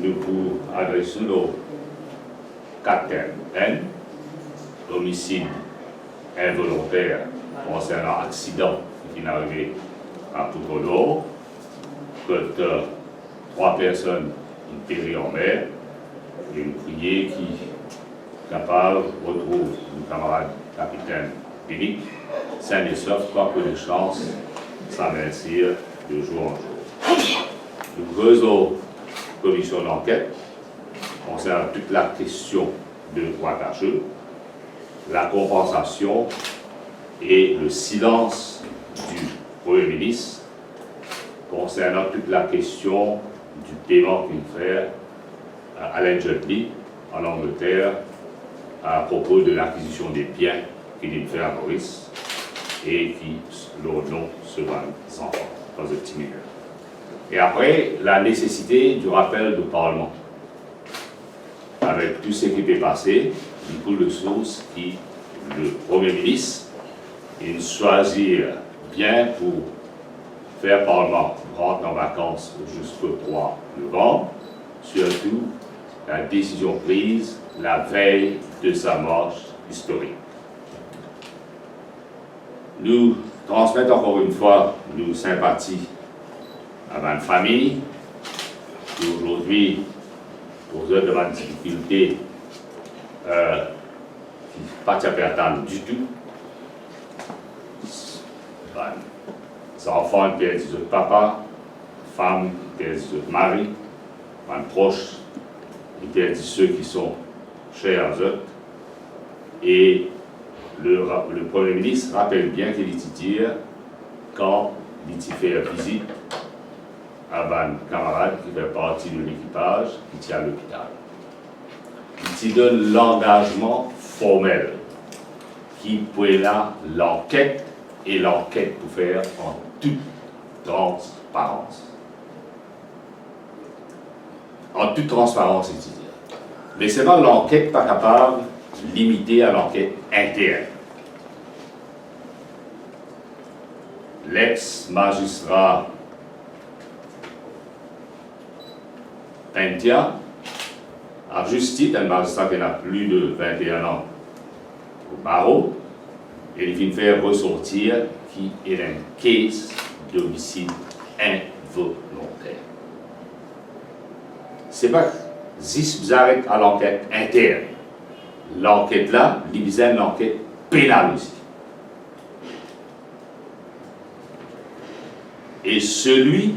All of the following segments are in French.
nous pour adresser nos 4 thèmes. N, homicide involontaire concernant accident qui est arrivé à Poutonneau, que 3 personnes ont péri en mer, et une prière qui est capable de retrouver le camarade capitaine Philippe, sain et sauf, pas que les chances s'amincir de jour en jour. Nous creusons commission d'enquête concernant toute la question de Ouakacheux, la compensation et le silence du Premier ministre concernant toute la question du paiement qu'il fait à Alain Juppé en Angleterre à propos de l'acquisition des biens qu'il fait à Maurice et qui, leur nom, se vendent sans enfants dans un petit milieu. Et après, la nécessité du rappel du Parlement. Avec tout ce qui est passé, du coup, de source qui, le Premier ministre, il choisit bien pour faire Parlement rentre en vacances jusqu'au 3 novembre, surtout la décision prise la veille de sa marche historique. Nous transmettons encore une fois nos sympathies à ma famille qui aujourd'hui, pour eux, de ma difficulté, qui ne pas attendre du tout. Les enfants perdent leur papa, les femmes perdent leur mari, les proches perdent ceux qui sont chers à eux. Et le Premier ministre rappelle bien qu'il dit quand il fait une visite à un camarade qui fait partie de l'équipage qui tient à l'hôpital. Il donne l'engagement formel qui peut là l'enquête et l'enquête pour faire en toute transparence. En toute transparence, c'est-à-dire. Mais c'est pas l'enquête pas capable limitée à l'enquête interne. L'ex-magistrat Pentia a justifié un magistrat qui a plus de 21 ans au barreau et il vient faire ressortir qu'il est un case d'homicide involontaire. C'est pas juste vous arrêtez à l'enquête interne. L'enquête là, il y a une enquête pénale aussi. Et celui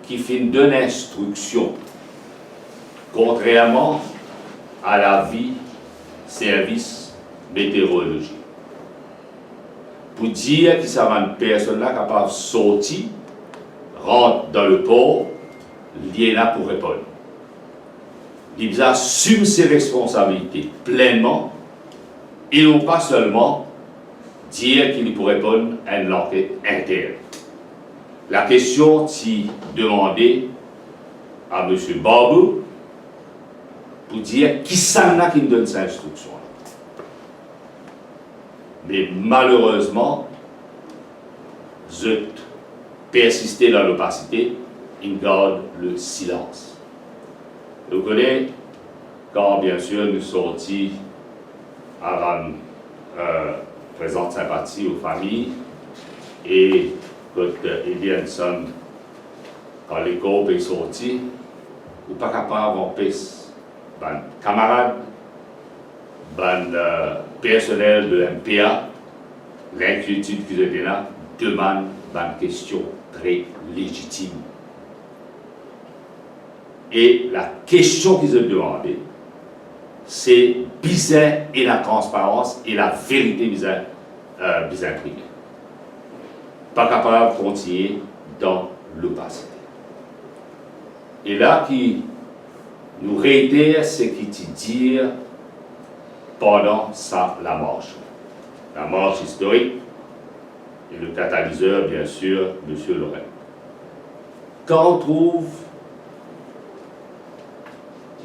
qui fait une instruction, contrairement à l'avis service météorologique, pour dire que ça va une personne là capable de sortir, rentre dans le port, il est là pour répondre. Il assume ses responsabilités pleinement et non pas seulement dire qu'il pourrait répondre à une enquête interne. La question s'est demandée à M. Barbou pour dire qui s'en qui nous donne cette instruction. Mais malheureusement, je persisté dans l'opacité, il garde le silence. Vous connaissez, quand bien sûr nous sortis à rendre présente sympathie aux familles et que Elianson, quand les groupes est sorti, ou pas capable en piste, ben camarades, ben personnel de l'MPA, l'inquiétude qu'ils étaient là, demande une question très légitime. Et la question qu'ils ont demandé, c'est bizarre et la transparence et la vérité bizarre privée. Pas capable de continuer dans l'opacité. Et là, qui nous réitère ce qu'il dit pendant la marche historique, et le catalyseur, bien sûr, M. Lorraine. Quand on trouve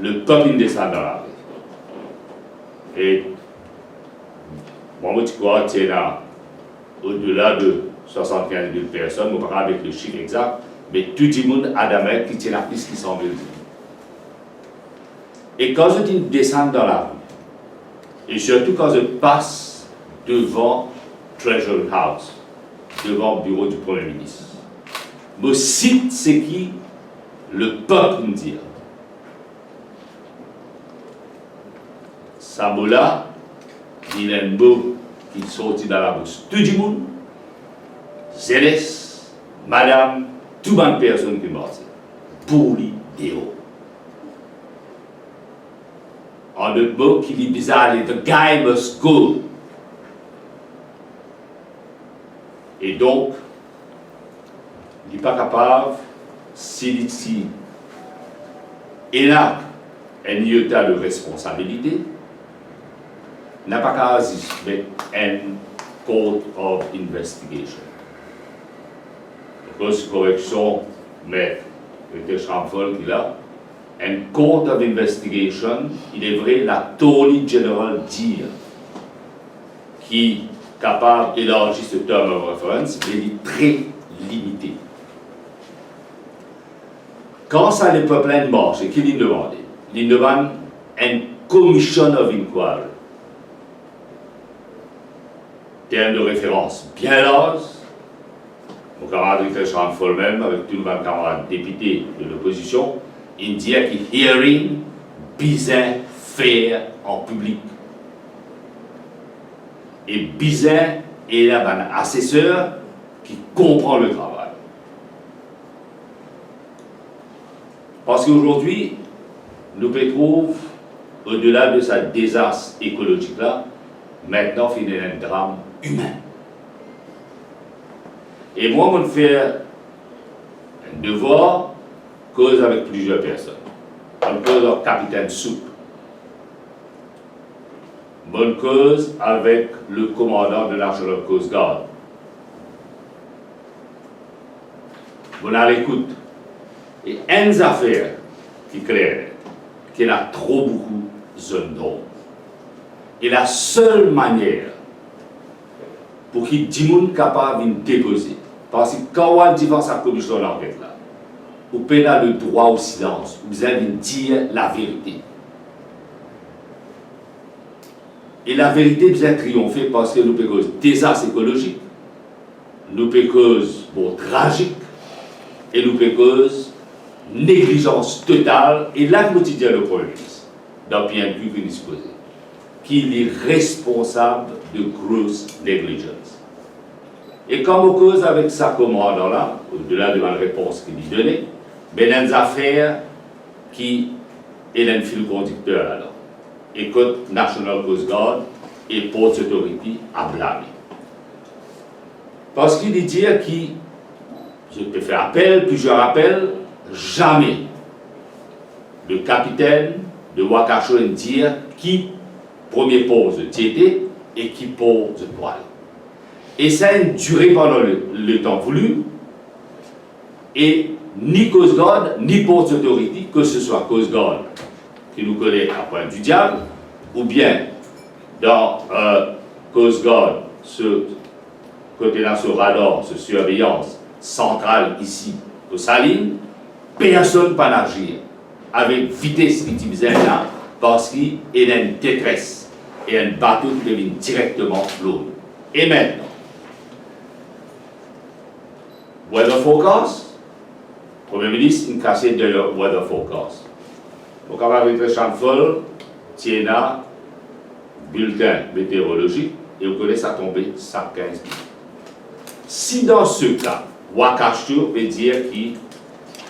le peuple descend dans la rue, et moi, je crois qu'il y a au-delà de 75 000 personnes, je ne sais pas avec le chiffre exact, mais tout le monde a d'Amérique qui tient la piste qui semble dire. Et quand je descends dans la rue, et surtout quand je passe devant Treasury House, devant le bureau du Premier ministre, me cite ce qui le peuple me dit. Ça là, il y a un mot qui sortit dans la bouche. Tout le monde, Zélès, madame, toute bonne personne qui m'a dit, pour l'idéo. En d'autres mots, qui dit bizarre, the guy must go. Et donc, il n'est pas capable, s'il dit, et là, un état de responsabilité, n'a pas qu'à mettre un code of investigation. Grosse correction, mais le Champfol qui là, un code of investigation, il est vrai, la Attorney General dit, qui est capable d'élargir ce terme of reference, mais il est très limité. Quand ça le peuple marche, et qu'il lui demande, il demande une commission of inquiry. Terme de référence bien large. Mon camarade Richard Champfol même, avec tous mes camarades députés de l'opposition, il dit que hearing besoin faire en public. Et besoin est là un assesseur qui comprend le travail. Parce qu'aujourd'hui, nous pouvons trouver, au-delà de ce désastre écologique-là, maintenant, il y a un drame humain. Et moi, je fais un devoir, cause avec plusieurs personnes. Bonne cause avec capitaine Soupe. Bonne cause avec le commandant de National Coast Guard. Bon à l'écoute. Et une affaire qui est claire, qu'il y a trop beaucoup de zones d'ombre. Et la seule manière pour qu'il y ait des gens capables de déposer, parce que quand on dit dans sa commission d'enquête là, vous pouvez avoir le droit au silence, vous allez dire la vérité. Et la vérité vient triompher parce que nous pouvons cause désastre écologique, nous pouvons cause tragique, et nous pouvons cause négligence totale, et là que nous disons le Premier ministre, dans PNQ que nous disposons, qu'il est responsable de grosse négligence. Et comme on cause avec sa commandant-là, au-delà de ma réponse qu'il lui donnait, mais dans des affaires qui est un fil conducteur alors. Écoute, National Coast Guard et Port Authority à blâmer. Parce qu'il dit que je peux faire appel, puis je rappelle, jamais le capitaine de Wakasho dire qui premier pose de tiété et qui pose de poil. Et ça a duré pendant le temps voulu, et ni Coast Guard, ni Port Authority, que ce soit Coast Guard qui nous connaît à Pointe du Diable, ou bien dans Coast Guard, ce côté-là, ce radar, ce surveillance centrale ici aux Salines, personne ne peut agir avec vitesse utilisée là, parce qu'il y a une détresse et un bateau qui devient directement l'eau. Et maintenant, weather forecast, Premier ministre, il casse de leur weather forecast. Au camarade de Champfol, tient un bulletin météorologique et vous connaissez ça tomber 115 minutes. Si dans ce cas, Wakasho veut dire que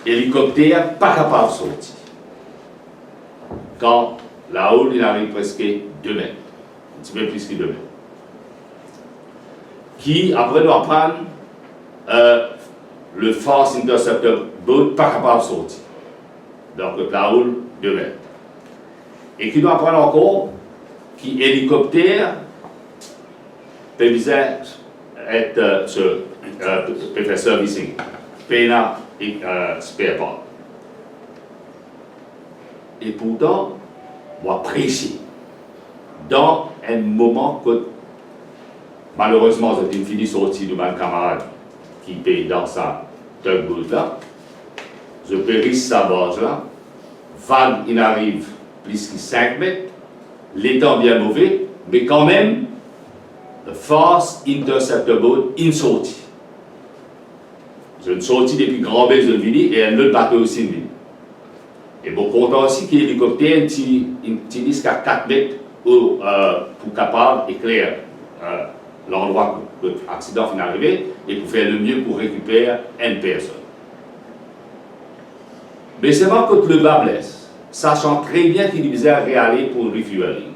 l'hélicoptère n'est pas capable de sortir, quand la houle il arrive presque 2 mètres, un petit peu plus que 2 mètres, qui après nous apprendre le Fast Interceptor Boat pas capable de sortir. Donc la houle 2 mètres. Et qui doit apprendre encore qui hélicoptère peut être peut faire servicing, pena et spare part. Et pourtant, moi apprécie dans un moment que malheureusement c'est une fille sortie de ma camarade qui paye dans sa tugboat là, je périsse sa barge là, vague il arrive plus que 5 mètres, les temps bien mauvais, mais quand même, the Fast Interceptor Boat in sortie. C'est une sortie depuis Grand-Baie de Vili et un autre bateau aussi de Vili. Et bon, content aussi qu'il y ait l'hélicoptère qui risque à 4 mètres pour capable d'éclairer l'endroit où l'accident est arrivé et pour faire le mieux pour récupérer une personne. Mais c'est vrai que le bas blesse, sachant très bien qu'il devait réaller pour le refueling.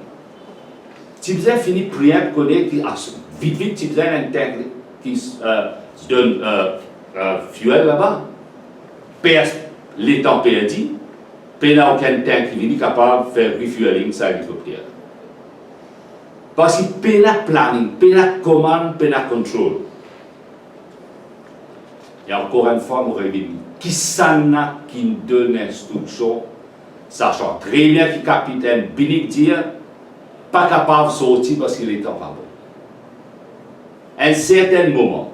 Tu faisais finir priant de connaître vite, tu faisais un tank qui se donne fuel là-bas, perd les temps perdus, il n'y a aucun tank qui est capable de faire refueling ça l'hélicoptère. Parce qu'il n'y a pas de planning, il n'y a pas de commande, il n'y a pas de contrôle. Et encore une fois, je reviens. Qui s'en a qui donne l'instruction, sachant très bien que le capitaine Binik dit, pas capable de sortir parce qu'il est en pas bon. À un certain moment,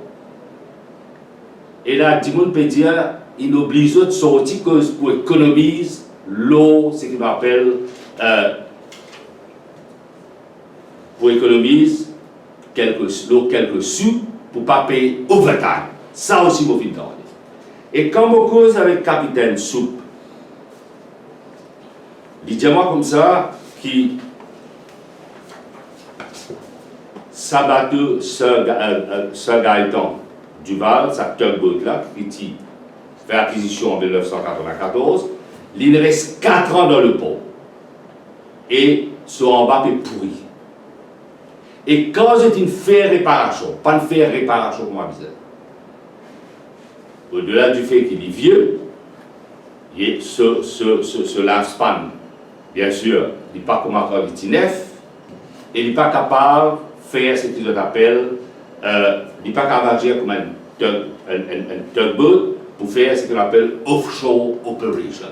et là, tout le monde peut dire, il oblige de sortir pour économiser l'eau, ce qu'on appelle, pour économiser quelques sous pour ne pas payer overtime. Ça aussi, vous finissez. Et quand on cause avec le capitaine Soupe, il dit moi comme ça, qui sa bateau, ce Gaëtan Duval, sa tugboat là, qui fait acquisition en 1994, il reste 4 ans dans le port. Et son en bas est pourri. Et quand c'est une faire réparation, pas une faire réparation comme bizarre. Au-delà du fait qu'il est vieux, ce lifespan, bien sûr, il n'est pas comme un neuf, et il n'est pas capable de faire ce qu'ils appellent, il n'est pas capable d'agir comme un tugboat pour faire ce qu'on appelle offshore operation.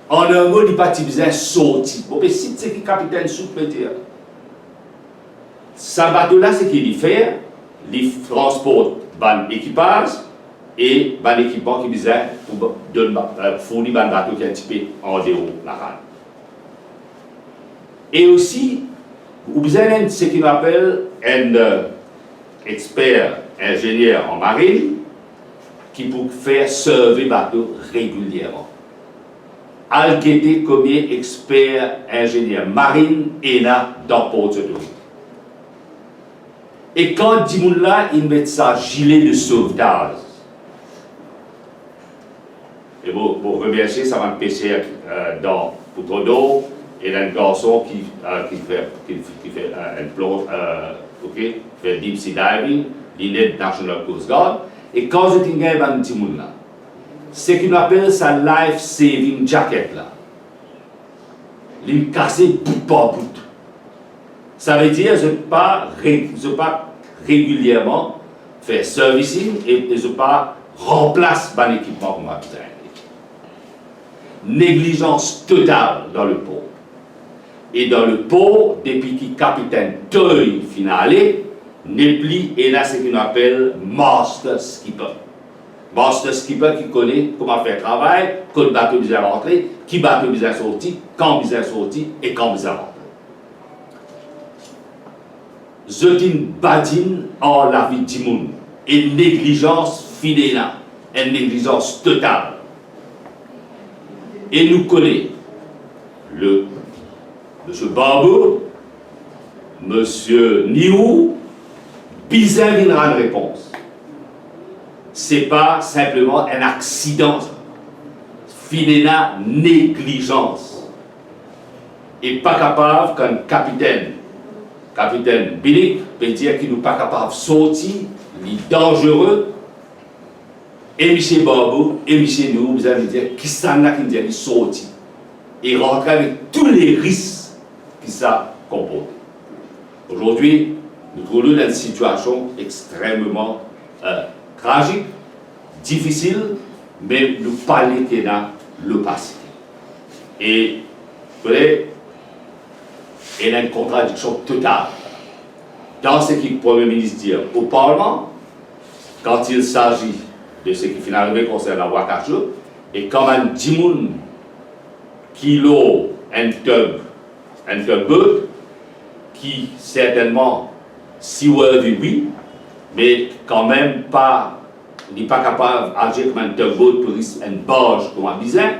En un mot, il n'est pas besoin de sortir. Bon, mais si c'est ce que le capitaine Soupe peut dire. Ce bateau-là, c'est qu'il fait, il transporte l'équipage et l'équipement qui besoin pour fournir un bateau qui est un petit peu en dehors de la rade. Et aussi, vous avez ce qu'on appelle un expert ingénieur en marine qui peut faire servir le bateau régulièrement. Al-Guété comme expert ingénieur marine et là dans Port Authority. Et quand dit là, il met sa gilet de sauvetage. Et vous remerciez, ça va me pêcher dans Poudre d'eau et un garçon qui fait un plonge, fait deep sea diving, l'INED National Coast Guard. Et quand je dis un petit monde là, c'est qu'il appelle sa life saving jacket là. Il casse bout par bout. Ça veut dire que je ne pas régulièrement faire servicing et je ne pas remplacer mon équipement pour ma besoin. Négligence totale dans le port. Et dans le port, depuis que le capitaine Toy finale, n'est plus et là ce qu'on appelle master skipper. Master skipper qui connaît comment faire le travail, quand le bateau besoin rentrer, qui bateau besoin sortir, quand besoin sortir et quand besoin rentrer. C'est une badine en la vie du monde. Et négligence fidèle, une négligence totale. Et nous connaissons M. Barbeau, M. Niou, bizarre une réponse. Ce n'est pas simplement un accident, fidèle négligence. Et pas capable qu'un capitaine Binik peut dire qu'il n'est pas capable de sortir, il est dangereux. Et M. Barbeau et M. Niou, vous allez dire, qui s'en a qui dit sortir et rentrer avec tous les risques que ça comporte. Aujourd'hui, nous trouvons dans une situation extrêmement tragique, difficile, mais nous parlons qu'il y a le passé. Et vous voyez, il y a une contradiction totale dans ce que le Premier ministre dit au Parlement quand il s'agit de ce qui finalement concerne la Ouagadougou et quand un dimoun qui l'a un tugboat qui certainement seaworthy, oui, mais quand même pas, il n'est pas capable d'agir comme un tugboat pour une barge comme un bisin.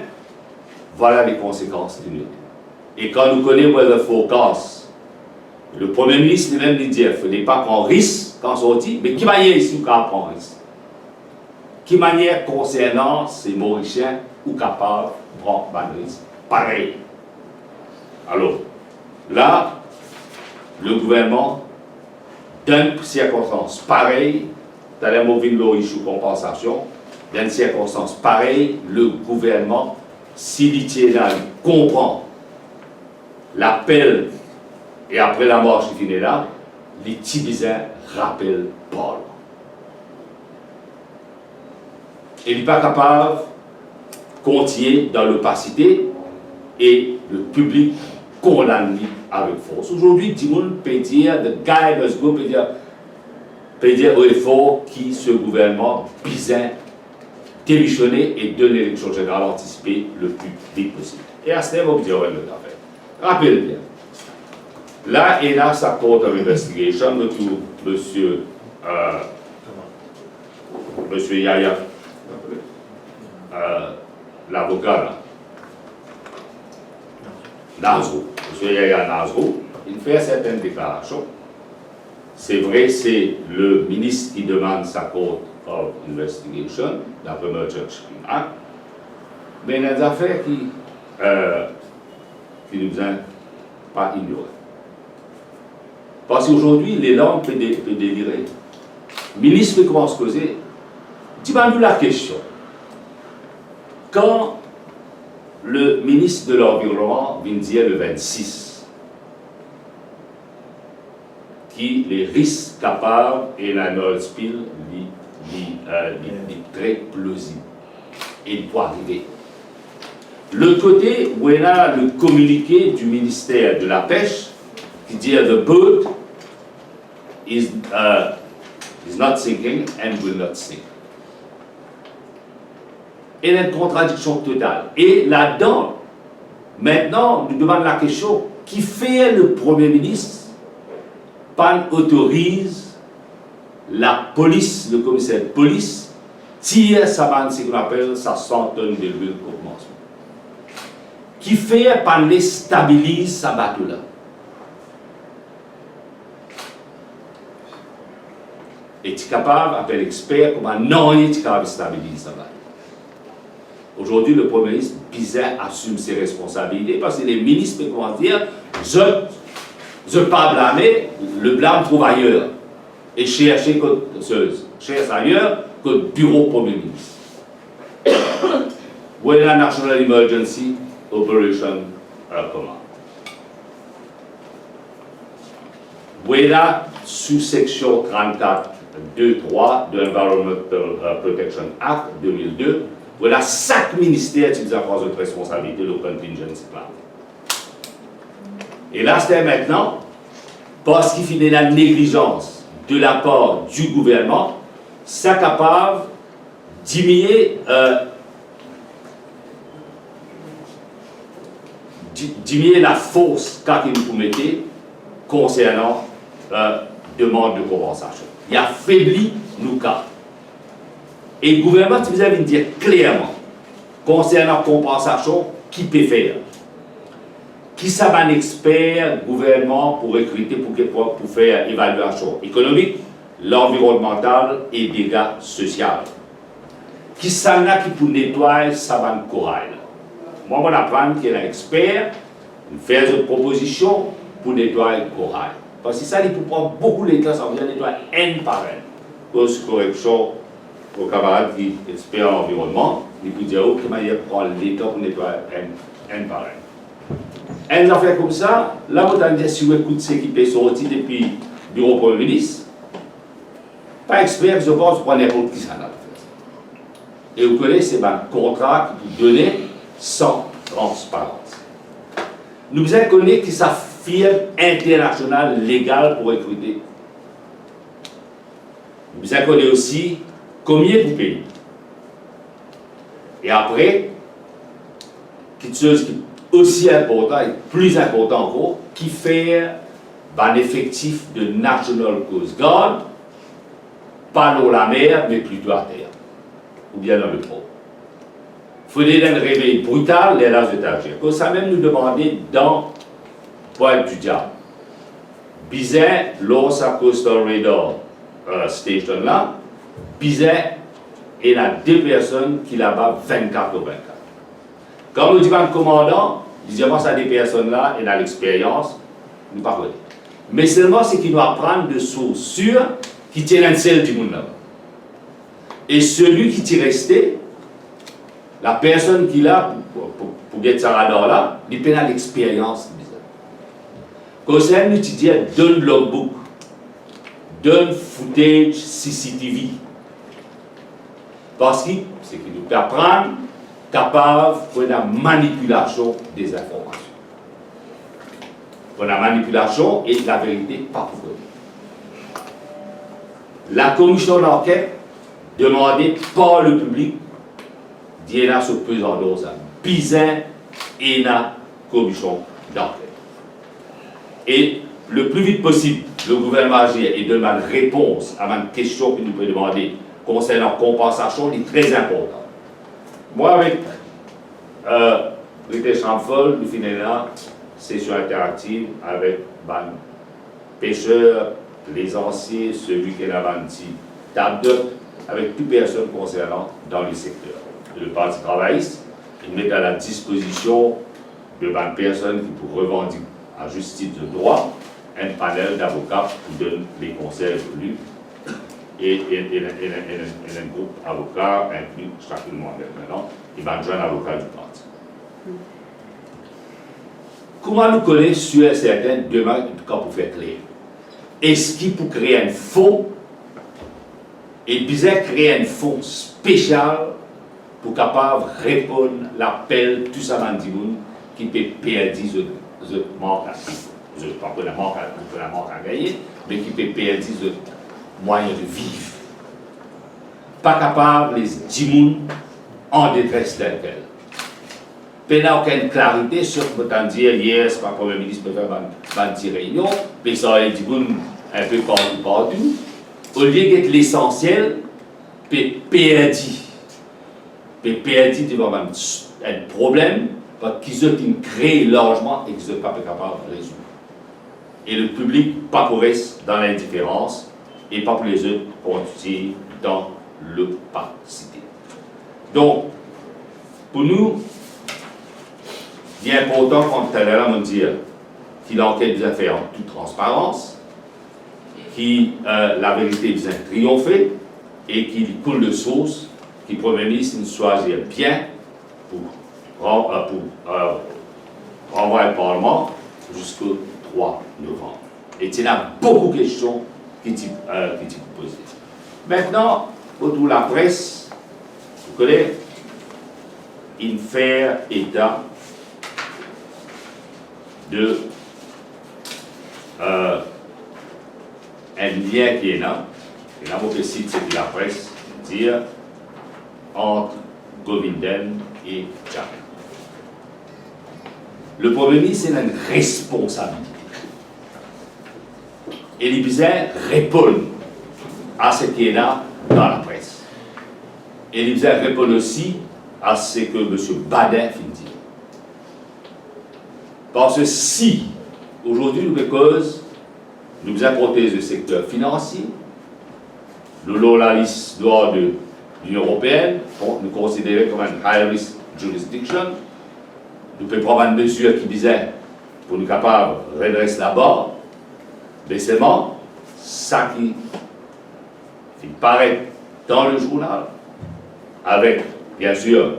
Voilà les conséquences du nucléaire. Et quand nous connaissons weather forecast, le Premier ministre lui-même dit qu'il ne faut pas prendre risque quand on sortit, mais qui manière ici on prend risque? Qui manière concernant ces Mauriciens ou capables de prendre risque? Pareil. Alors, là, le gouvernement, dans une circonstance pareille, dans la mauvaise logique ou compensation, dans une circonstance pareille, le gouvernement, s'il comprend l'appel et après la marche qui finit là, les Tibétains rappellent Paul. Il n'est pas capable de continuer dans l'opacité et le public condamne avec force. Aujourd'hui, tout le monde peut dire, the guy must go, peut dire au effort qui ce gouvernement bizarre démissionner et donner l'élection générale anticipée le plus vite possible. Et à ce niveau, vous direz le affaire. Rappelez bien. Là, il y a sa court of investigation de tout monsieur Yaya, l'avocat, Nazrou. Monsieur Yaya Nazrou, il fait certaines déclarations. C'est vrai, c'est le ministre qui demande sa court of investigation, d'après le Church Act, mais il y a des affaires qui ne nous ont pas ignorées. Parce qu'aujourd'hui, les langues peuvent délirer. Le ministre commence à causer. Dis-moi-nous la question. Quand le ministre de l'Environnement vient dire le 26, qui les risques capables et la Nord Spill très plausible. Et il peut arriver. Le côté où il a le communiqué du ministère de la Pêche qui dit the boat is not sinking and will not sink. Il y a une contradiction totale. Et là-dedans, maintenant, nous demandons la question qui fait le Premier ministre pas autorise la police, le commissaire de police, tire ce qu'on appelle sa 100 tonnes de l'huile au commencement. Qui fait pas les stabilise sa bateau-là. Et tu es capable, avec l'expert, comment non, tu es capable de stabiliser sa bateau. Aujourd'hui, le Premier ministre bizarre assume ses responsabilités parce que les ministres peuvent dire je ne pas blâmer, le blâme trouve ailleurs. Et cherche ailleurs que le bureau Premier ministre. Voilà National Emergency Operation Command. Voilà sous-section 34.2.3 de l'Environmental Protection Act 2002. Voilà chaque ministère qui a pris cette responsabilité, le contingency plan. Et là, c'est maintenant, parce qu'il finit la négligence de la part du gouvernement, c'est capable de diminuer la force qu'il nous mettait concernant la demande de compensation. Il a affaibli nos cas. Et le gouvernement, vous avez dit clairement, concernant la compensation, qui peut faire. Qui ça un expert gouvernement pour recruter pour faire évaluation économique, l'environnemental et dégâts sociaux. Qui ça qui pour nettoyer savane corail. Moi, on apprend qu'il y a un expert, il fait une proposition pour nettoyer le corail. Parce que ça, il peut prendre beaucoup de temps, ça veut dire nettoyer un par un. Pour correction, aux camarades qui sont experts en environnement, il peut dire, OK, mais il prend le temps pour nettoyer un par un. Une affaire comme ça, là, vous avez dit, si vous écoutez ce qui peut sortir depuis le bureau Premier ministre, pas expert, je pense, pour n'importe qui ça. Et vous connaissez, c'est un contrat qui peut donner sans transparence. Nous avons connu que sa firme internationale légale pour recruter. Nous avons connu aussi combien vous payez. Et après, quelque chose qui aussi important et plus important encore, qui fait un effectif de National Coast Guard, pas dans la mer, mais plutôt à terre, ou bien dans le port. Il faudrait un réveil brutal, les lages étagères. Comme ça même nous demander dans Pointe du Diable. Bizet, l'Osa Coastal Radar Station là, Bizet, il y a 2 personnes qui là-bas 24 ou 24. Quand nous disons le commandant, il dit à des personnes là, il a l'expérience, nous ne pas connaître. Mais seulement c'est qu'il doit prendre de sources sûres qui tiennent un ciel du monde là-bas. Et celui qui est resté, la personne qui l'a, pour get ça là, il peut avoir l'expérience. Quand ça nous dit, donne logbook, donne footage CCTV. Parce que c'est qu'il nous peut apprendre, capable de la manipulation des informations. Pour la manipulation et la vérité pas pour eux. La commission d'enquête demandée par le public d'y aller sur pesant d'ose. Bizarre et la commission d'enquête. Et le plus vite possible, le gouvernement agit et donne une réponse à une question que nous pouvons demander concernant la compensation, est très important. Moi, avec British Ramphol, nous finissons là, session interactive avec les pêcheurs, les anciens, celui qui est là, table avec toutes les personnes concernant dans le secteur. Le Parti travailliste, il met à la disposition de 20 personnes qui pour revendiquer à justice de droit un panel d'avocats qui donne les conseils voulus et un groupe d'avocats inclus chacun moi-même maintenant, il va joindre un avocat du parti. Comment nous connaissons sur certains demain, en tout cas pour faire clair? Est-ce qu'il peut créer un fonds et bizarre créer un fonds spécial pour capable répondre à l'appel tout ça dans qui peut perdre ce manque à je ne sais pas que la manque à gagner, mais qui peut perdre ce moyen de vivre. Pas capable les 10 en détresse tel quel. Il n'y a aucune clarité sur ce que je dire hier, c'est pas le Premier ministre peut faire une petite réunion, mais ça a dit un peu partout. Au lieu d'être l'essentiel, peut perdre devant un problème qu'ils ont créé largement et qu'ils ne sont pas capables de résoudre. Et le public, pas pour rester dans l'indifférence et pas pour les autres, continuer dans l'opacité. Donc, pour nous, il est important, comme tout à l'heure, on dire qu'il enquête des affaires en toute transparence, que la vérité vient triompher et qu'il coule de source, qu'il Premier ministre choisit bien pour renvoyer le Parlement jusqu'au 3 novembre. Et il y a beaucoup de questions qui sont posées. Maintenant, autour de la presse, vous connaissez, il fait état de un lien qui est là, et là, mon site, c'est de la presse, dire entre Govinden et Jammeh. Le Premier ministre a une responsabilité. Et les bizarres répondent à ce qui est là dans la presse. Et les bizarres répondent aussi à ce que M. Badin dit. Parce que si, aujourd'hui, nous avons protégé le secteur financier, nous la liste dehors de l'Union européenne, nous considérons comme un high risk jurisdiction, nous pouvons prendre une mesure qui disait pour nous capables de redresser la barre, mais seulement ça qui paraît dans le journal, avec, bien sûr,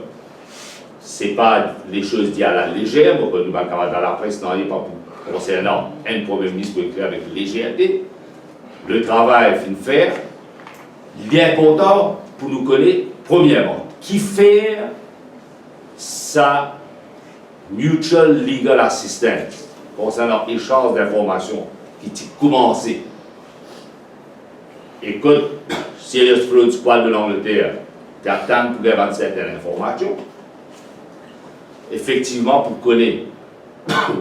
ce n'est pas les choses dites à la légère, mais nous allons dans la presse, non, il n'est pas concernant un Premier ministre pour écrire avec légèreté. Le travail est faire. Il est important pour nous connaître, premièrement, qui fait sa mutual legal assistance concernant l'échange d'informations qui a commencé. Et que Serious Fraud Squad de l'Angleterre attend pour avoir certaines informations. effectivement, pour connaître,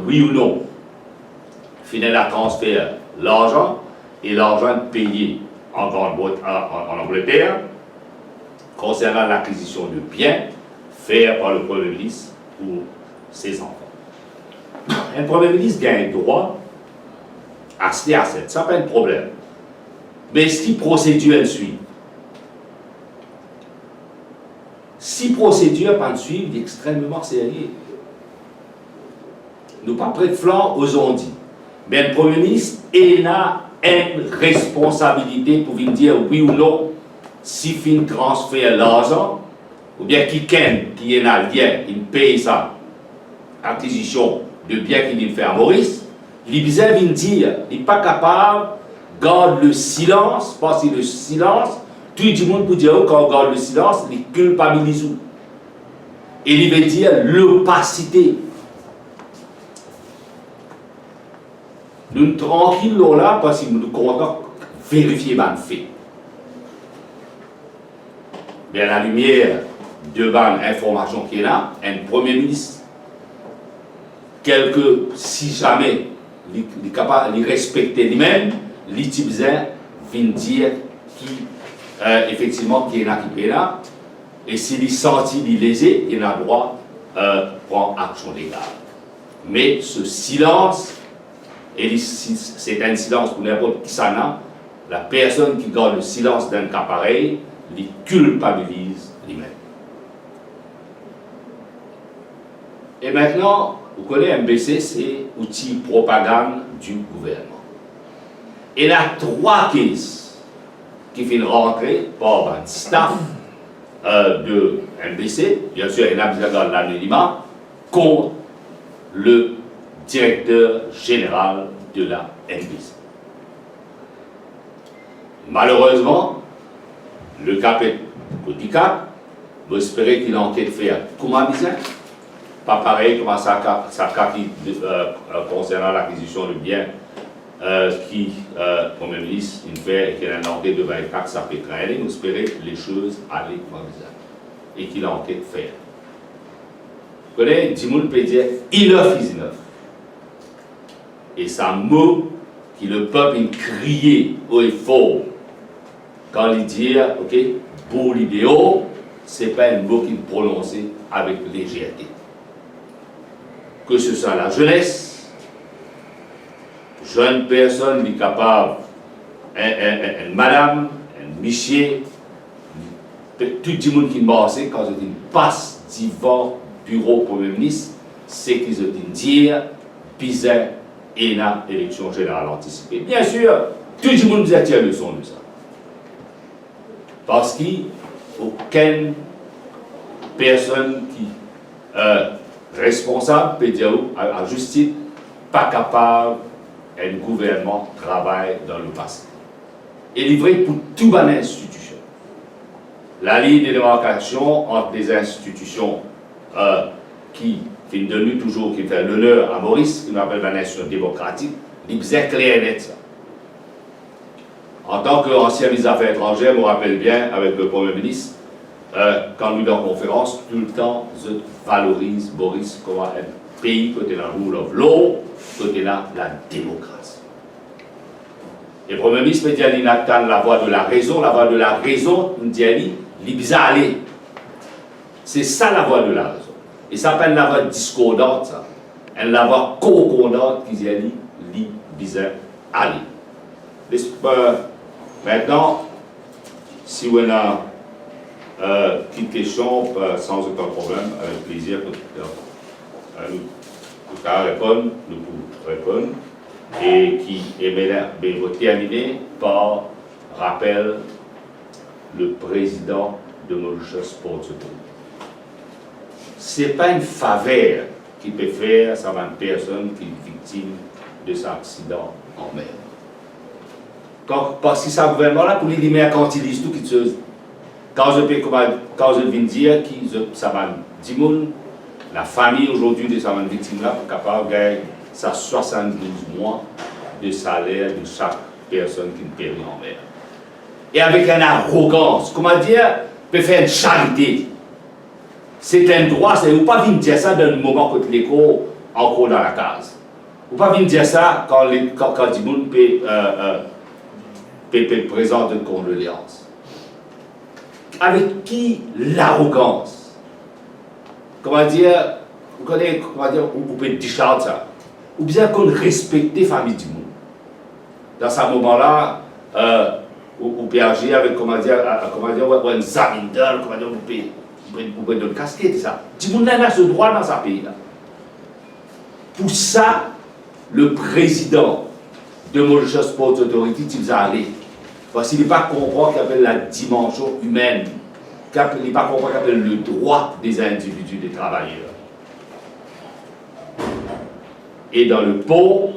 oui ou non, finalement, à transférer l'argent et l'argent payé en Angleterre concernant l'acquisition de biens faits par le Premier ministre pour ses enfants. Un Premier ministre gagne droit à ces assets, ça n'a pas de problème. Mais si procédure suit, si procédure pas suivre, c'est extrêmement sérieux. Nous pas prêts de flanc aux ondits. Mais le Premier ministre a une responsabilité pour venir dire oui ou non si fin transfère l'argent, ou bien qui est un lien, il paye sa acquisition de biens qu'il fait à Maurice, il vient dire, il n'est pas capable de garder le silence, parce que le silence, tout le monde peut dire quand on garde le silence, il culpabilise. Et il veut dire l'opacité. Nous sommes tranquilles là parce que nous comptons vérifier les faits. Bien, à la lumière de l'information qu'il y a, un Premier ministre, si jamais il est capable de respecter lui-même, il vient dire effectivement qu'il y a qui est là, et s'il est senti lésé, il a le droit de prendre action légale. Mais ce silence, et c'est un silence pour n'importe qui ça n'a, la personne qui garde le silence d'un cas pareil, il culpabilise lui-même. Et maintenant, vous connaissez MBC, c'est outil propagande du gouvernement. Et il y a 3 cases qui viennent rentrer par le staff de MBC, bien sûr, il y a besoin de l'anonymat, contre le directeur général de la MBC. Malheureusement, le capitaine Kotika, vous espérez qu'il a enquête faire comment bizarre, pas pareil comme ça concernant l'acquisition de biens qui, comme le ministre, il fait et qu'il a une enquête de 24, ça fait traîner, vous espérez que les choses allaient comme bizarre et qu'il a enquête faire. Vous connaissez, Dimoun peut dire, enough is enough. Et c'est un mot que le peuple criait haut et fort quand il dit, ok, pour l'idéal, ce n'est pas un mot qu'il prononçait avec légèreté. Que ce soit la jeunesse, jeune personne qui est capable, une madame, un monsieur, tout le monde qui marche quand il passe devant le bureau Premier ministre, c'est qu'ils ont dit bizarre et la élection générale anticipée. Bien sûr, tout le monde vous a tiré leçon de ça. Parce qu'aucune personne qui est responsable peut dire à justice, pas capable, un gouvernement travaille dans le passé. Et livré pour toute bonne institution. La ligne de démarcation entre des institutions qui est devenue toujours, qui fait l'honneur à Maurice, qui nous appelle la nation démocratique, il est clair et net ça. En tant qu'ancien ministre des Affaires étrangères, je me rappelle bien avec le Premier ministre, quand nous sommes en conférence, tout le temps, je valorise Maurice comme un pays côté la rule of law, côté la démocratie. Et le Premier ministre me dit, il attend la voie de la raison, il dit, il est aller. C'est ça la voie de la raison. Et ça s'appelle la voie discordante, ça. Et la voie concordante qui dit, il est aller. Maintenant, si vous avez une petite question, sans aucun problème, avec plaisir, nous pouvons répondre, et qui va terminer par rappel le président de Mauritius Portugal. Ce n'est pas une faveur qui peut faire à une personne qui est victime de cet accident en mer. Parce que ça gouvernement-là, pour les mercantilistes, tout qui se. Quand je viens dire que ça va 10 000, la famille aujourd'hui de cette victime-là est capable de gagner 72 mois de salaire de chaque personne qui périt en mer. Et avec une arrogance, comment dire, peut faire une charité. c'est un droit, c'est vous pas venir dire ça dans le moment que l'écho encore dans la case. Vous pas venir dire ça quand les gens présentent une condoléance. Avec qui l'arrogance? Comment dire, vous connaissez, comment dire, vous pouvez dire ça, ou bien qu'on respecte la famille du monde. Dans ce moment-là, vous pouvez agir avec, comment dire, un zamindal, comment dire, vous pouvez donner casquette, ça. Du monde n'a ce droit dans ce pays-là. Pour ça, le président de Mauritius Sports Authority, il vous a allé. Parce qu'il n'est pas comprendre qu'il appelle la dimension humaine, qu'il n'est pas comprendre qu'il appelle le droit des individus, des travailleurs. Et dans le pont,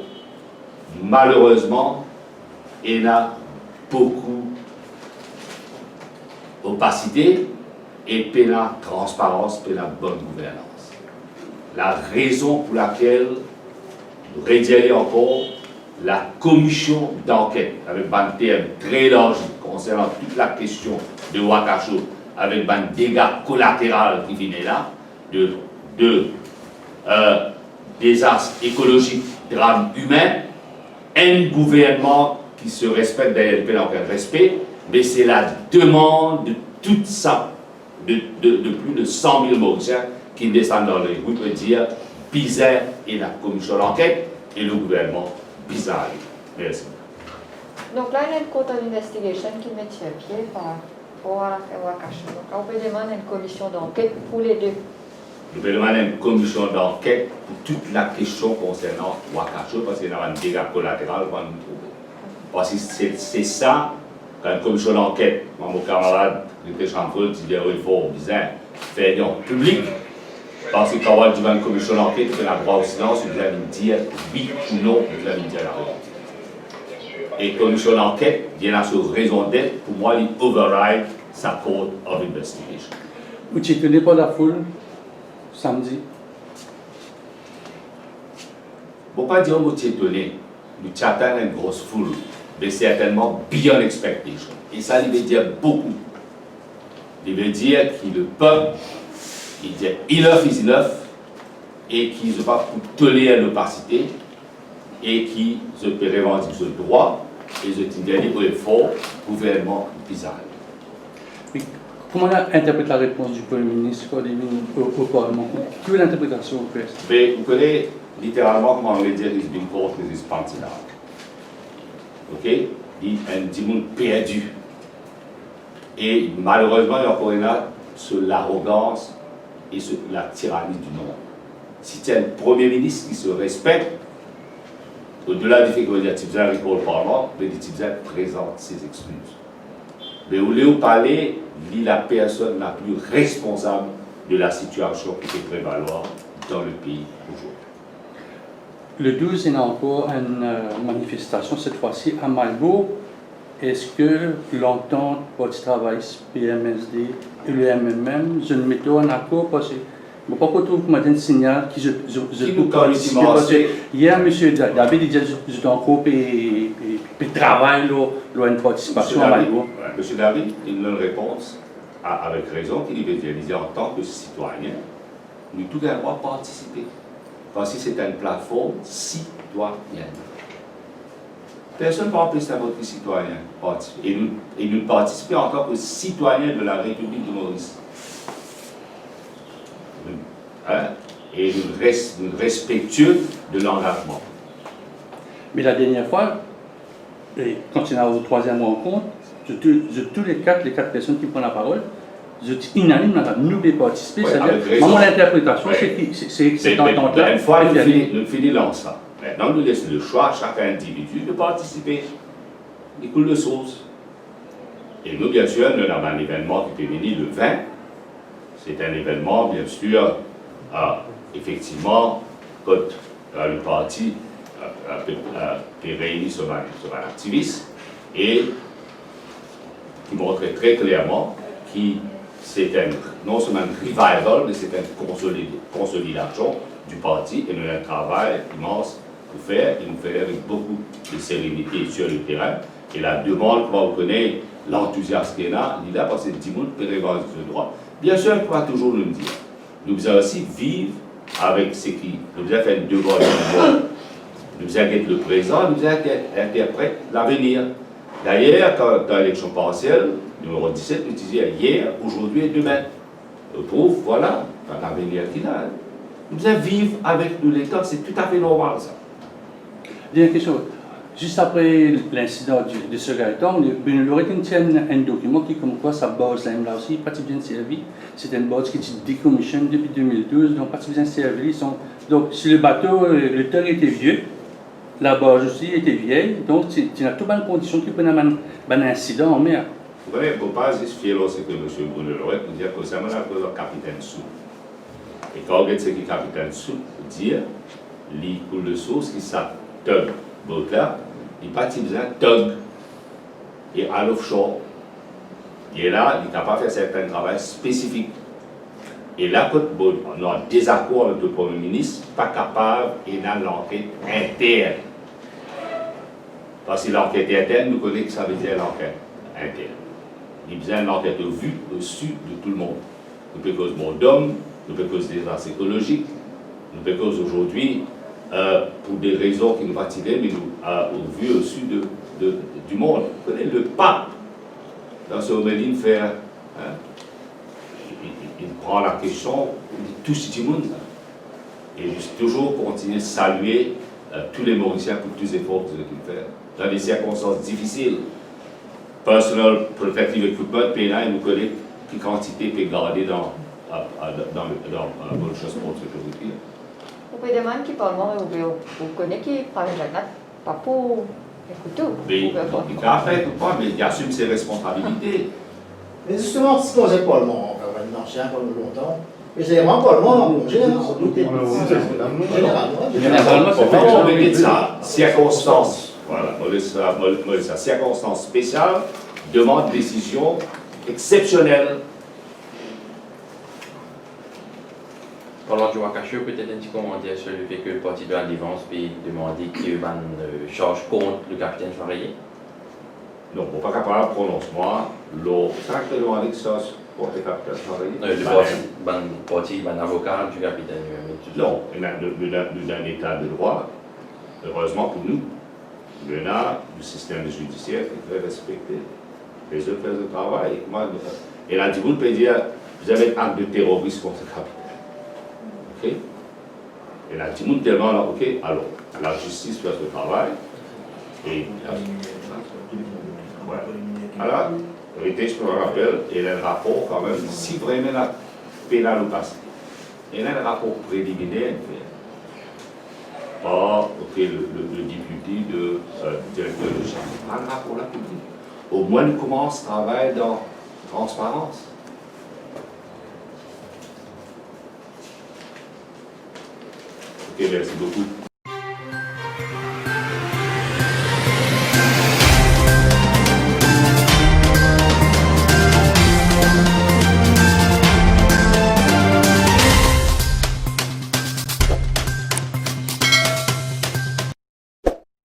malheureusement, il y a beaucoup d'opacité et peu de transparence, peu de bonne gouvernance. La raison pour laquelle nous rédiger encore la commission d'enquête avec un terme très large concernant toute la question de Wakasho, avec un dégât collatéral qui venait là, de désastres écologiques, drames humains, un gouvernement qui se respecte d'ailleurs dans quel respect, mais c'est la demande de tout ça, de plus de 100 000 Mauriciens qui descendent dans les rues pour dire bizarre et la commission d'enquête et le gouvernement bizarre. Merci. Donc là, il y a une court d'investigation qui met sur pied par Wakasho. Donc on peut demander une commission d'enquête pour les deux. Nous pouvons demander une commission d'enquête pour toute la question concernant Wakasho parce qu'il y a un dégât collatéral qu'on nous trouver. Parce que c'est ça, quand une commission d'enquête, mon camarade, le Chamfol, dit il faut bizarre, faire en public. Parce que quand on dit une commission d'enquête, il a droit au silence, vous allez me dire oui ou non, vous allez me dire la réponse. Et commission d'enquête, il y a sur raison d'être, pour moi, il override sa court of investigation. Vous êtes étonné par la foule samedi? Je ne peux pas dire que vous êtes étonné. Nous attendons une grosse foule, mais certainement beyond expectation. Et ça, il veut dire beaucoup. Il veut dire que le peuple, il dit enough is enough, et qu'ils ne pas pour tolérer l'opacité, et qu'ils se revendiquent ce droit, et se disent au effort, gouvernement bizarre. Comment on interprète la réponse du Premier ministre au Parlement? Quelle est l'interprétation au presse? Vous connaissez littéralement comment on veut dire is being called responsible. Ok? Il y a un dimanche perdu. Et malheureusement, il y a encore là sur l'arrogance et sur la tyrannie du nom. Si tu es un Premier ministre qui se respecte, au-delà du fait que le Tibzan répond au Parlement, le Tibzan présente ses excuses. Mais au lieu de parler, il est la personne la plus responsable de la situation qui peut prévaloir dans le pays aujourd'hui. Le 12, il y a encore une manifestation, cette fois-ci à Malbo. Est-ce que l'entente pour le travail PMSD et le MMM, je ne mets pas en accord parce que je ne sais pas pourquoi vous m'avez un signal que je peux participer parce que hier, M. David dit que je dois encore travailler sur une participation à Malbo. M. David, il a une réponse avec raison qu'il veut dire en tant que citoyen, nous tous avons le droit de participer. Parce que c'est une plateforme citoyenne. Personne ne peut empêcher votre citoyen de participer. Et nous participons en tant que citoyens de la République de Maurice. Et nous respectueux de l'engagement. Mais la dernière fois, quand il y a une troisième rencontre, de tous les quatre personnes qui prennent la parole, je dis unanime, nous devons participer. Ouais, mon interprétation, c'est entente-là. Une fois, nous finissons ça. Maintenant, nous laissons le choix à chaque individu de participer. Il coule de sauce. Et nous, bien sûr, nous avons un événement qui peut venir le 20. C'est un événement, bien sûr, effectivement, quand le parti est réuni sur un activiste et qui montre très clairement que c'est non seulement un revival, mais c'est une consolidation du parti et nous avons un travail immense pour faire et nous faire avec beaucoup de sérénité sur le terrain. Et la demande, vous connaissez l'enthousiasme qu'il y a, il est là parce que tout le monde peut revendiquer ce droit. Bien sûr, il ne faut pas toujours nous le dire. nous devons aussi vivre avec ce qui nous devons faire le devoir du monde. Nous devons être le présent, nous devons interpréter l'avenir. D'ailleurs, dans l'élection partielle, numéro 17, nous disions hier, aujourd'hui et demain. Le pauvre, voilà, dans l'avenir qu'il a. Nous devons vivre avec nous l'État, c'est tout à fait normal ça. Dernière question. Juste après l'incident de ce gars-là, il aurait un document qui, comme quoi, sa base là aussi, pas bien servi. C'est une base qui est décommissionnée depuis 2012, donc pas bien servi. Donc, sur le bateau, le temps était vieux, la base aussi était vieille, donc il y a toutes les conditions qui peuvent avoir un incident en mer. Vous voyez, il ne faut pas justifier lorsque M. Bruno Lorette nous dit que c'est un capitaine sous. Et quand on regarde ce qui est capitaine sous, il dit, il coule de source qui s'attend. Donc là, il partit besoin tug et à l'offshore. Et là, il est capable de faire certains travaux spécifiques. Et là, quand on a un désaccord avec le Premier ministre, pas capable et dans l'enquête interne. Parce que l'enquête interne, nous connaissons que ça veut dire l'enquête interne. Il y a besoin d'enquête vue au-dessus de tout le monde. Nous peut cause mon d'homme, nous peut cause des races écologiques, nous peut cause aujourd'hui, pour des raisons qui nous fatiguent, mais nous vu au-dessus du monde. Vous connaissez le pape, dans ce homélie, fait, il prend la question, il touche tout le monde. Et il toujours continuer à saluer tous les Mauriciens pour tous les efforts qu'ils font dans des circonstances difficiles. Personal Protective Equipment, PNA, nous connaît quelle quantité peut garder dans bonne chose pour la sécurité. Vous pouvez demander qui parle, vous connaissez qui parle de la pas pour écouter. Mais il a fait ou pas, mais il assume ses responsabilités. Mais justement, ce qu'on sait pas le monde, on va dire ancien pendant longtemps, mais c'est vraiment pas le monde, généralement. Généralement, c'est pas On va dire ça, circonstance. Voilà, ça, circonstance spéciale demande décision exceptionnelle. Parlant de Wakasho, peut-être un petit commentaire sur le fait que le parti de la défense peut demander qu'il y ait une charge contre le capitaine Charrier. Non, on n'est pas capable de prononcement. Le caractère demandé que ça contre le capitaine Charrier. Le parti, l'avocat du capitaine. Non, nous avons un état de droit, heureusement pour nous. Le système judiciaire qui est très respecté. Les autres font le travail. Et là, du coup, on peut dire, vous avez un acte de terrorisme contre le capitaine. Ok? Et là, tout le monde tellement là, ok, alors, la justice fait le travail. Et ouais. Alors, la vérité, je me rappelle, il y a un rapport quand même, si vraiment la pénale ou passé, il y a un rapport préliminaire. Par le député de directeur de chambre. Un rapport là public. Au moins, nous commençons à travailler dans transparence. Ok, merci beaucoup.